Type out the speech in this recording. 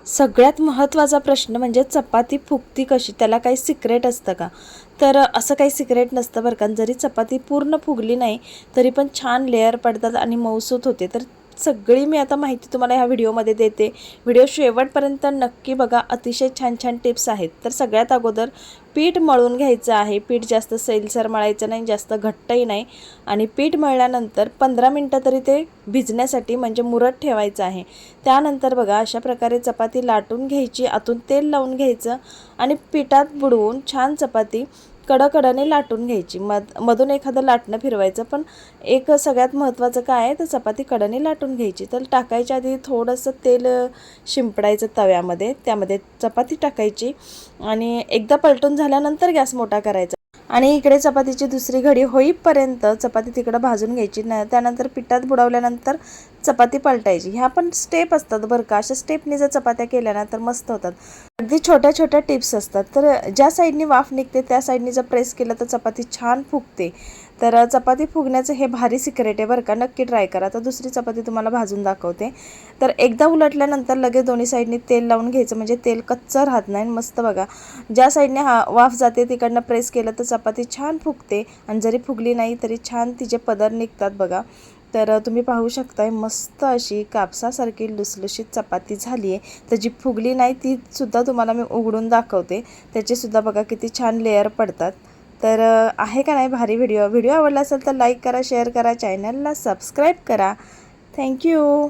सगळ्यात महत्त्वाचा प्रश्न म्हणजे चपाती फुगती कशी? त्याला काही सिक्रेट असतं का? तर असं काही सिक्रेट नसतं बरं का. जरी चपाती पूर्ण फुगली नाही तरी पण छान लेयर पडतात आणि मऊसूत होते. तर सगळी मी आता माहिती तुम्हाला ह्या व्हिडिओमध्ये देते. व्हिडिओ शेवटपर्यंत नक्की बघा. अतिशय छान छान टिप्स आहेत. तर सगळ्यात अगोदर पीठ मळून घ्यायचं आहे. पीठ जास्त सैलसर मळायचं नाही, जास्त घट्टही नाही. आणि पीठ मळल्यानंतर 15 मिनटं तरी ते भिजण्यासाठी म्हणजे मुरत ठेवायचं आहे. त्यानंतर बघा अशा प्रकारे चपाती लाटून घ्यायची, आतून तेल लावून घ्यायचं आणि पिठात बुडवून छान चपाती कडकडने लाटून घ्यायची. मधून एखादं लाटणं फिरवायचं. पण एक सगळ्यात महत्त्वाचं काय आहे तर चपाती कडने लाटून घ्यायची. तर टाकायच्या आधी थोडंसं तेल शिंपडायचं तव्यामध्ये, त्यामध्ये चपाती टाकायची आणि एकदा पलटून झाल्यानंतर गॅस मोठा करायचा आणि इकडे चपातीची दुसरी घडी होईपर्यंत चपाती तिकडं भाजून घ्यायची. त्यानंतर पिठात बुडवल्यानंतर चपाती पलटायची. ह्या पण स्टेप असतात बरं का. अशा स्टेपनी जर चपात्या केल्या ना तर मस्त होतात. अगदी छोट्या छोट्या टिप्स असतात. तर ज्या साईडनी वाफ निघते त्या साईडनी जर प्रेस केलं तर चपाती छान फुगते. तर चपाती फुगण्याचं हे भारी सिक्रेट आहे बरं का. नक्की ट्राय करा. तर दुसरी चपाती तुम्हाला भाजून दाखवते. तर एकदा उलटल्यानंतर लगेच दोन्ही साईडनी तेल लावून घ्यायचं म्हणजे तेल कच्चं राहत नाही. मस्त बघा ज्या साईडने वाफ जाते तिकडनं प्रेस केलं तर चपाती छान फुगते आणि जरी फुगली नाही तरी छान तिचे पदर निघतात बघा. तर तुम्ही पाहू शकताय मस्त अशी कापसासारखी लुसलुशीत चपाती झाली आहे. तर जी फुगली नाही तीसुद्धा तुम्हाला मी उघडून दाखवते. त्याचेसुद्धा बघा किती छान लेअर पडतात. तर आहे का नाही भारी व्हिडिओ आवडला असेल तर लाईक करा, शेअर करा, चॅनलला सबस्क्राईब करा. थँक्यू.